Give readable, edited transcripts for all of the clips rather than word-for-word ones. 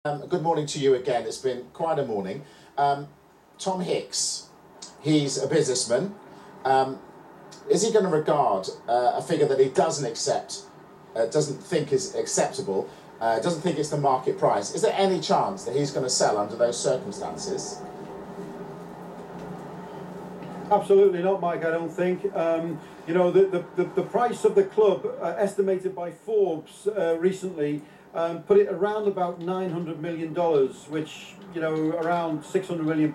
Good morning to you again. It's been quite a morning. Tom Hicks, he's a businessman. Is he going to regard a figure that he doesn't accept, doesn't think is acceptable, doesn't think it's the market price? Is there any chance that he's going to sell under those circumstances? Absolutely not, Mike. I don't think. The price of the club, estimated by Forbes recently, put it around about $900 million, which, around £600 million.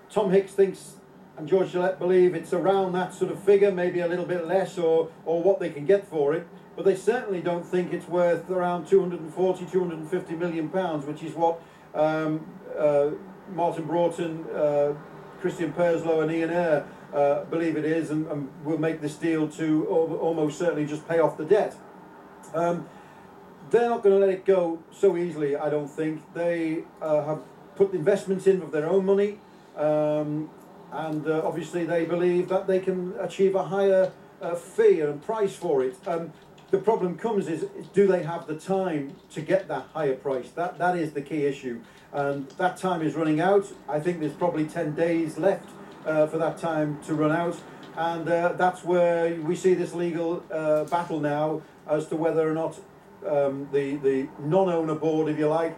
Tom Hicks thinks, and George Gillette believe, it's around that sort of figure, maybe a little bit less, or what they can get for it. But they certainly don't think it's worth around 240, 250 million pounds, which is what Martin Broughton, Christian Perslow and Ian Eyre believe it is, and will make this deal to almost certainly just pay off the debt. They're not going to let it go so easily, I don't think. They have put investments in of their own money, and obviously they believe that they can achieve a higher fee and price for it. The problem comes is, do they have the time to get that higher price? That is the key issue, and that time is running out. I think there's probably 10 days left for that time to run out, and that's where we see this legal battle now as to whether or not the non-owner board, if you like,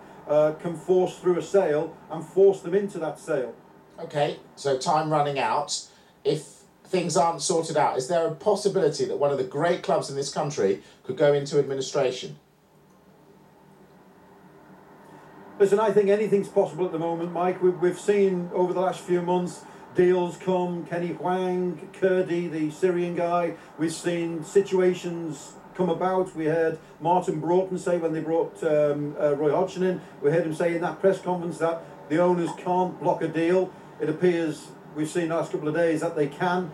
can force through a sale and force them into that sale. Okay, so time running out. If things aren't sorted out, is there a possibility that one of the great clubs in this country could go into administration? Listen, I think anything's possible at the moment, Mike. We've seen over the last few months deals come. Kenny Huang, Kurdi, the Syrian guy. We've seen situations come about. We heard Martin Broughton say when they brought Roy Hodgson in, we heard him say in that press conference that the owners can't block a deal. It appears, we've seen the last couple of days, that they can.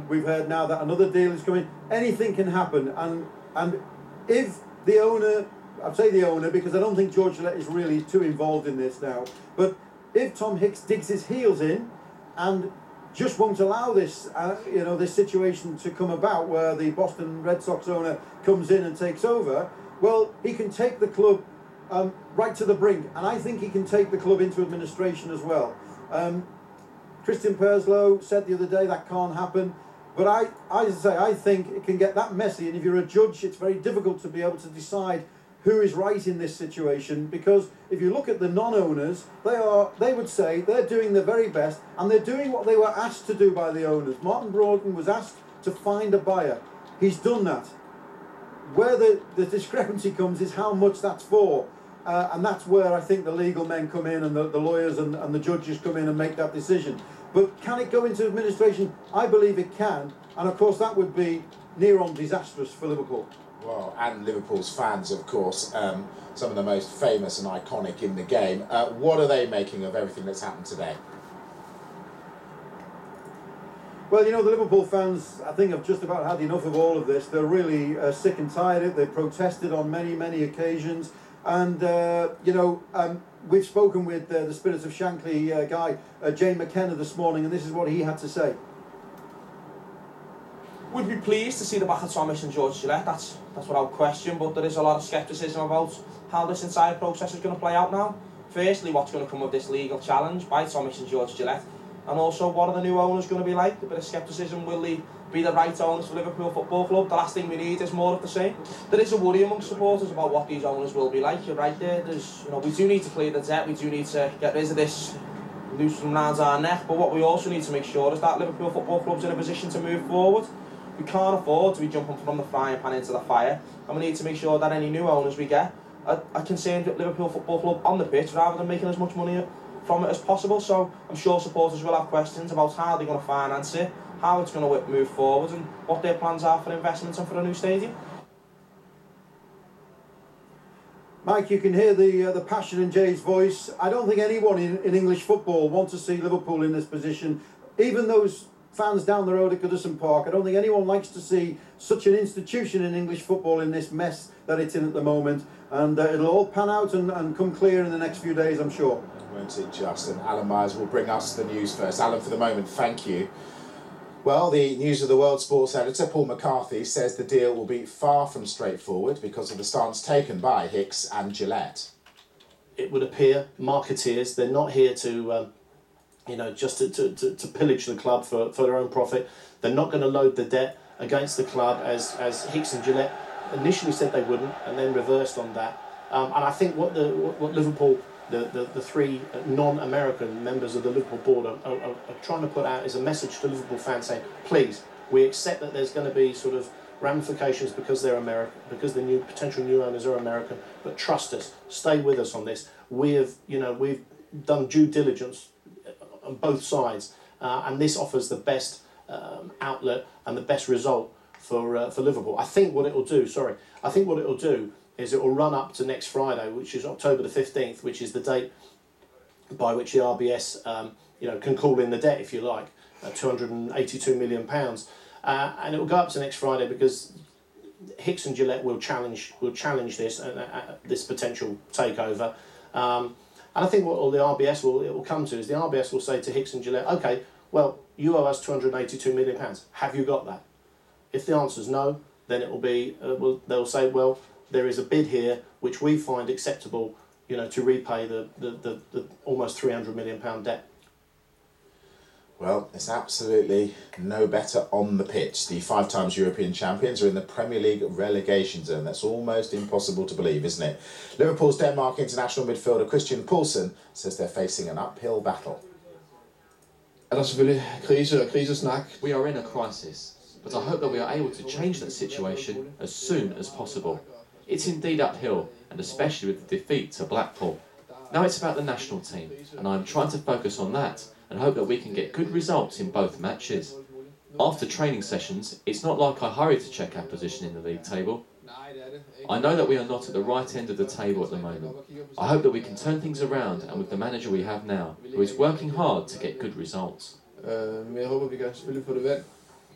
We've heard now that another deal is coming. Anything can happen, and if the owner, I'd say the owner because I don't think George Gillette is really too involved in this now, but if Tom Hicks digs his heels in and just won't allow this, this situation to come about where the Boston Red Sox owner comes in and takes over, well, he can take the club right to the brink, and I think he can take the club into administration as well. Christian Perslow said the other day that can't happen, but I think it can get that messy, and if you're a judge, it's very difficult to be able to decide who is right in this situation, because if you look at the non-owners, they would say they're doing their very best, and they're doing what they were asked to do by the owners. Martin Broughton was asked to find a buyer. He's done that. Where the discrepancy comes is how much that's for, and that's where I think the legal men come in, and the lawyers and the judges come in and make that decision. But can it go into administration? I believe it can, and of course that would be near on disastrous for Liverpool. Well, and Liverpool's fans, of course, some of the most famous and iconic in the game. What are they making of everything that's happened today? Well, the Liverpool fans, I think, have just about had enough of all of this. They're really sick and tired of it. They've protested on many, many occasions. And, we've spoken with the Spirits of Shankly guy, Jane McKenna, this morning, and this is what he had to say. We'd be pleased to see the back of Thomas and George Gillette, that's without question, but there is a lot of scepticism about how this entire process is going to play out now. Firstly, what's going to come of this legal challenge by Thomas and George Gillette, and also what are the new owners going to be like? A bit of scepticism, will they be the right owners for Liverpool Football Club? The last thing we need is more of the same. There is a worry amongst supporters about what these owners will be like. You're right there, we do need to clear the debt, we do need to get rid of this noose from around our neck, but what we also need to make sure is that Liverpool Football Club's in a position to move forward. We can't afford to be jumping from the frying pan into the fire, and we need to make sure that any new owners we get are concerned with Liverpool Football Club on the pitch rather than making as much money from it as possible. So I'm sure supporters will have questions about how they're going to finance it, how it's going to move forward, and what their plans are for investments and for a new stadium. Mike, you can hear the passion in Jay's voice. I don't think anyone in English football wants to see Liverpool in this position. Even those fans down the road at Goodison Park, I don't think anyone likes to see such an institution in English football in this mess that it's in at the moment, and it'll all pan out and come clear in the next few days, I'm sure. Won't it just? And Alan Myers will bring us the news first. Alan, for the moment, thank you. Well, the News of the World sports editor, Paul McCarthy, says the deal will be far from straightforward because of the stance taken by Hicks and Gillette. It would appear marketeers, they're not here to, just to pillage the club for their own profit. They're not going to load the debt against the club as Hicks and Gillette initially said they wouldn't and then reversed on that. And I think what Liverpool, the three non-American members of the Liverpool board are trying to put out is a message to Liverpool fans saying, please, we accept that there's going to be sort of ramifications because they're American, because the potential new owners are American, but trust us, stay with us on this. We've done due diligence on both sides, and this offers the best outlet and the best result for Liverpool. I think what it'll do is it will run up to next Friday, which is October the 15th, which is the date by which the RBS can call in the debt, if you like, £282 million. And it will go up to next Friday because Hicks and Gillette will challenge this this potential takeover. And I think what the RBS will come to is the RBS will say to Hicks and Gillette, okay, well, you owe us £282 million. Have you got that? If the answer is no, then it will be they'll say, well, there is a bid here which we find acceptable, to repay the almost £300 million debt. Well, it's absolutely no better on the pitch. The 5 times European champions are in the Premier League relegation zone. That's almost impossible to believe, isn't it? Liverpool's Denmark international midfielder Christian Poulsen says they're facing an uphill battle. We are in a crisis, but I hope that we are able to change that situation as soon as possible. It's indeed uphill, and especially with the defeat to Blackpool. Now it's about the national team, and I'm trying to focus on that and hope that we can get good results in both matches. After training sessions, it's not like I hurry to check our position in the league table. I know that we are not at the right end of the table at the moment. I hope that we can turn things around, and with the manager we have now, who is working hard to get good results.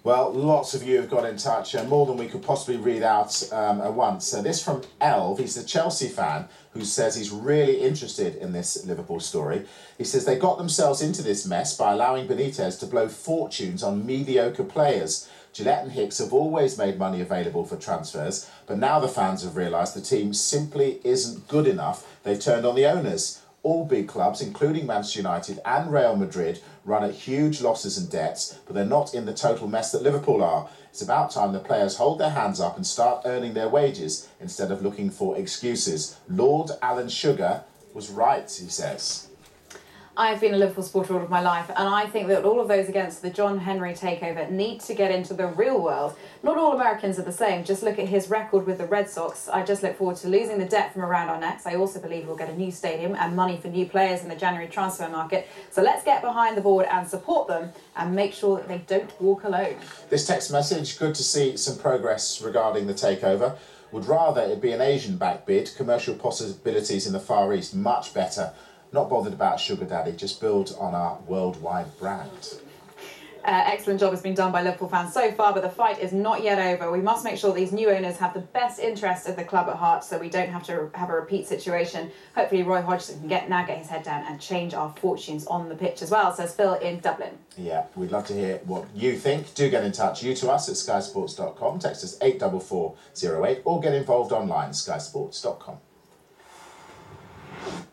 Well, lots of you have got in touch, more than we could possibly read out at once. So this from Elv, he's a Chelsea fan who says he's really interested in this Liverpool story. He says they got themselves into this mess by allowing Benitez to blow fortunes on mediocre players. Gillette and Hicks have always made money available for transfers, but now the fans have realised the team simply isn't good enough. They've turned on the owners. All big clubs, including Manchester United and Real Madrid, run at huge losses and debts, but they're not in the total mess that Liverpool are. It's about time the players hold their hands up and start earning their wages instead of looking for excuses. Lord Alan Sugar was right, he says. I've been a Liverpool supporter all of my life, and I think that all of those against the John Henry takeover need to get into the real world. Not all Americans are the same. Just look at his record with the Red Sox. I just look forward to losing the debt from around our necks. I also believe we'll get a new stadium and money for new players in the January transfer market. So let's get behind the board and support them and make sure that they don't walk alone. This text message, good to see some progress regarding the takeover. Would rather it be an Asian-backed bid. Commercial possibilities in the Far East, much better. Not bothered about Sugar Daddy, just build on our worldwide brand. Excellent job has been done by Liverpool fans so far, but the fight is not yet over. We must make sure these new owners have the best interests of the club at heart so we don't have to have a repeat situation. Hopefully Roy Hodgson can now get his head down and change our fortunes on the pitch as well, says Phil in Dublin. Yeah, we'd love to hear what you think. Do get in touch, you to us at skysports.com, text us 84408 or get involved online, skysports.com.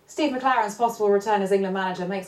Steve McLaren's possible return as England manager makes